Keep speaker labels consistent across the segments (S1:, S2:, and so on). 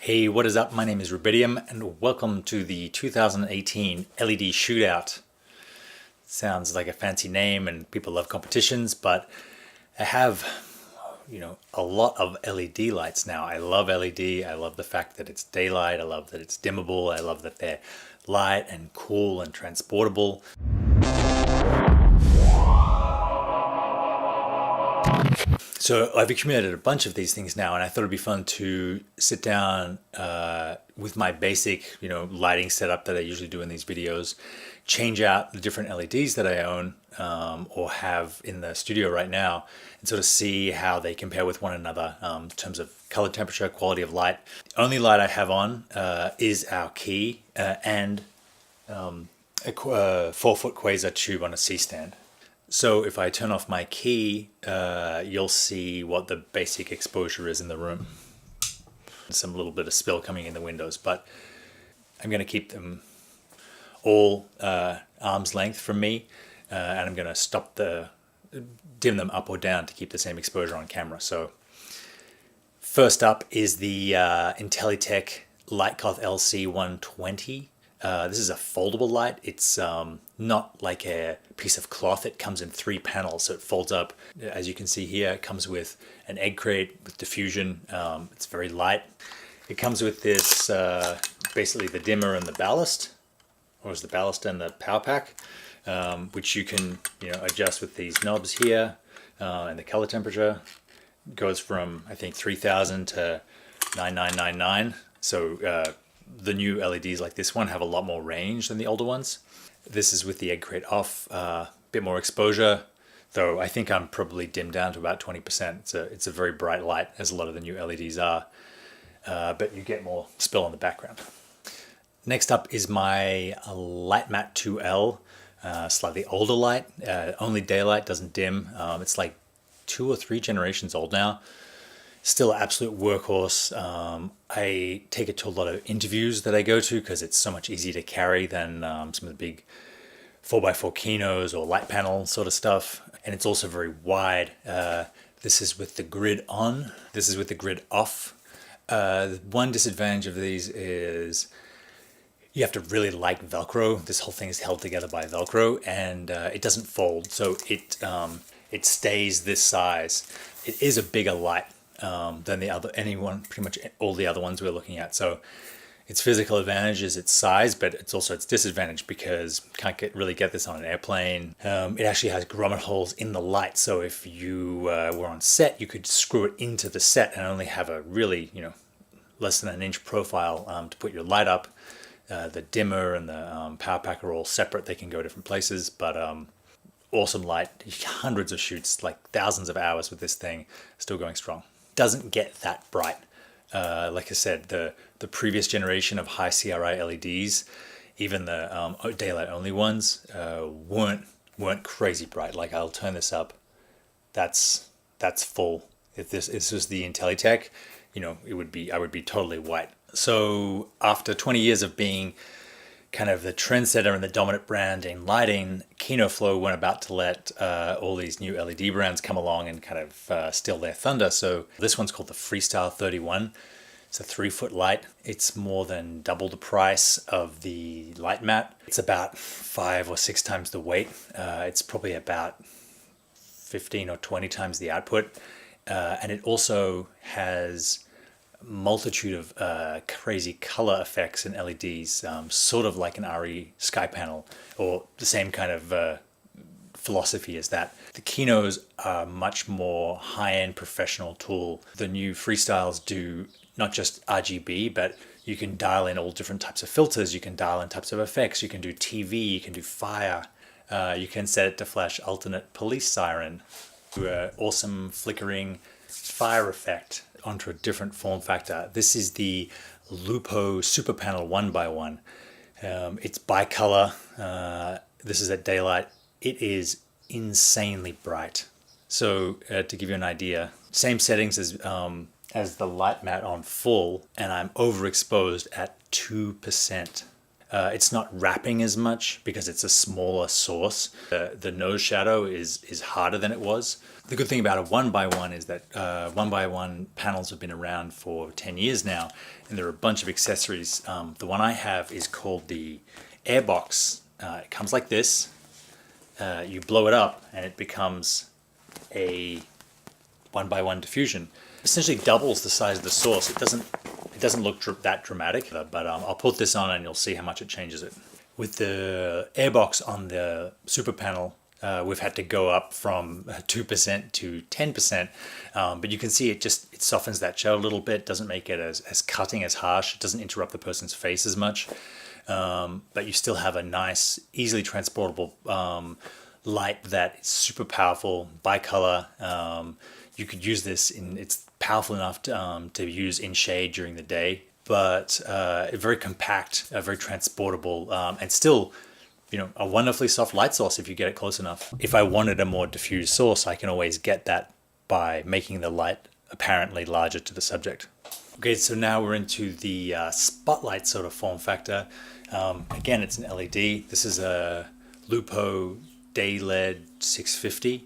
S1: Hey, what is up? My name is Rubidium and welcome to the 2018 LED Shootout. Sounds like a fancy name and people love competitions, but I have, a lot of LED lights now. I love LED. I love the fact that it's daylight. I love that it's dimmable. I love that they're light and cool and transportable. So I've accumulated a bunch of these things now, and I thought it'd be fun to sit down with my basic, lighting setup that I usually do in these videos, change out the different LEDs that I own or have in the studio right now, and sort of see how they compare with one another in terms of color temperature, quality of light. The only light I have on is our key and a 4-foot quasar tube on a C-stand. So if I turn off my key, you'll see what the basic exposure is in the room. Some little bit of spill coming in the windows, but I'm going to keep them all arm's length from me, and I'm going to dim them up or down to keep the same exposure on camera. So first up is the Intelitech LightCloth LC120. This is a foldable light. It's not like a piece of cloth. It comes in 3 panels, so it folds up. As you can see here, it comes with an egg crate with diffusion. It's very light. It comes with this, basically the dimmer and the ballast, or is the ballast and the power pack, which you can adjust with these knobs here, and the color temperature goes from, I think, 3000 to 9999. So the new LEDs like this one have a lot more range than the older ones. This is with the egg crate off, a bit more exposure, though I think I'm probably dimmed down to about 20%. It's a very bright light, as a lot of the new LEDs are, but you get more spill on the background. Next up is my LightMatte 2L, slightly older light, only daylight, doesn't dim. It's like 2 or 3 generations old now. Still an absolute workhorse. I take it to a lot of interviews that I go to because it's so much easier to carry than some of the big 4x4 Kinos or light panel sort of stuff. And it's also very wide. This is with the grid on. This is with the grid off. One disadvantage of these is you have to really like Velcro. This whole thing is held together by Velcro, and it doesn't fold, so it stays this size. It is a bigger light than pretty much all the other ones we're looking at. So its physical advantage is its size, but it's also its disadvantage because you can't really get this on an airplane. It actually has grommet holes in the light, so if you were on set, you could screw it into the set and only have a really, less than an inch profile to put your light up. The dimmer and the power pack are all separate. They can go different places, but awesome light. Hundreds of shoots, like thousands of hours with this thing, still going strong. Doesn't get that bright. Like I said, the previous generation of high CRI LEDs, even the daylight only ones, weren't crazy bright. Like, I'll turn this up. That's full. If this was the Intelitech, I would be totally white. So after 20 years of being kind of the trendsetter and the dominant brand in lighting, KinoFlow went about to let all these new LED brands come along and kind of steal their thunder. So this one's called the Freestyle 31. It's a 3-foot light. It's more than double the price of the LightMatte. It's about 5 or 6 times the weight. It's probably about 15 or 20 times the output. And it also has multitude of crazy color effects and LEDs, sort of like an RE sky panel, or the same kind of philosophy as that. The Kinos are much more high-end professional tool. The new Freestyles do not just RGB, but you can dial in all different types of filters, you can dial in types of effects, you can do TV, you can do fire, you can set it to flash alternate police siren, do an awesome flickering fire effect onto a different form factor. This is the Lupo Super Panel 1x1. It's bicolor. This is at daylight. It is insanely bright. So to give you an idea, same settings as the LightMatte on full, and I'm overexposed at 2%. It's not wrapping as much because it's a smaller source. The nose shadow is harder than it was. The good thing about a 1x1 is that 1x1 panels have been around for 10 years now, and there are a bunch of accessories. The one I have is called the Airbox. It comes like this. You blow it up and it becomes a 1x1 diffusion. Essentially doubles the size of the source. It doesn't look that dramatic, but I'll put this on and you'll see how much it changes it. With the Airbox on the super panel, we've had to go up from 2% to 10%, but you can see it softens that shell a little bit, doesn't make it as cutting, as harsh, it doesn't interrupt the person's face as much, but you still have a nice, easily transportable light that is super powerful, bicolor. You could use this it's powerful enough to use in shade during the day, but very compact, very transportable, and still, a wonderfully soft light source if you get it close enough. If I wanted a more diffused source, I can always get that by making the light apparently larger to the subject. Okay, so now we're into the spotlight sort of form factor. Again, it's an LED. This is a Lupo Day LED 650.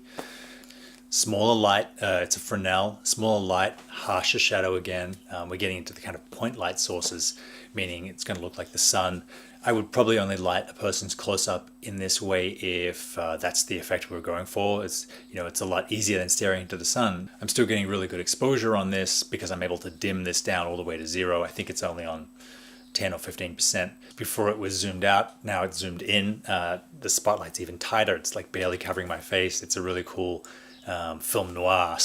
S1: Smaller light, it's a Fresnel, smaller light, harsher shadow again. We're getting into the kind of point light sources, meaning it's going to look like the sun. I would probably only light a person's close-up in this way if that's the effect we're going for. It's a lot easier than staring into the sun. I'm still getting really good exposure on this because I'm able to dim this down all the way to 0. I think it's only on 10 or 15%. Before it was zoomed out, now it's zoomed in. The spotlight's even tighter. It's like barely covering my face. It's a really cool film noir.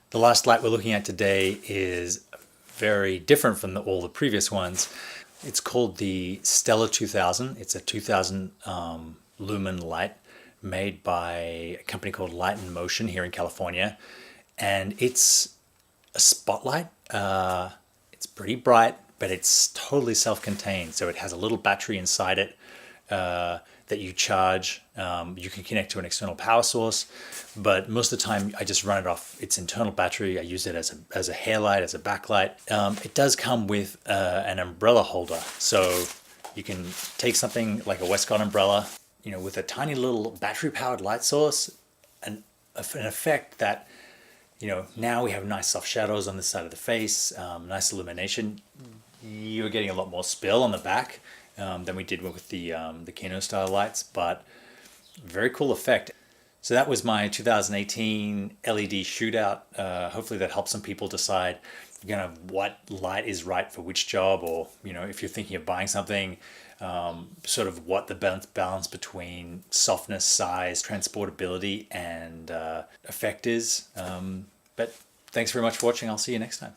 S1: The last light we're looking at today is very different from all the previous ones. It's called the Stellar 2000. It's a 2000 lumen light made by a company called Light and Motion here in California, and it's a spotlight. It's pretty bright, but it's totally self-contained, so it has a little battery inside it that you charge. You can connect to an external power source, but most of the time I just run it off its internal battery. I use it as a hair light, as a backlight. It does come with an umbrella holder, so you can take something like a Westcott umbrella, with a tiny little battery-powered light source, an effect that, now we have nice soft shadows on this side of the face, nice illumination. You're getting a lot more spill on the back than we did with the Kino style lights, but very cool effect. So that was my 2018 LED shootout. Hopefully that helps some people decide what light is right for which job, or if you're thinking of buying something, sort of what the balance between softness, size, transportability, and effect is. But thanks very much for watching. I'll see you next time.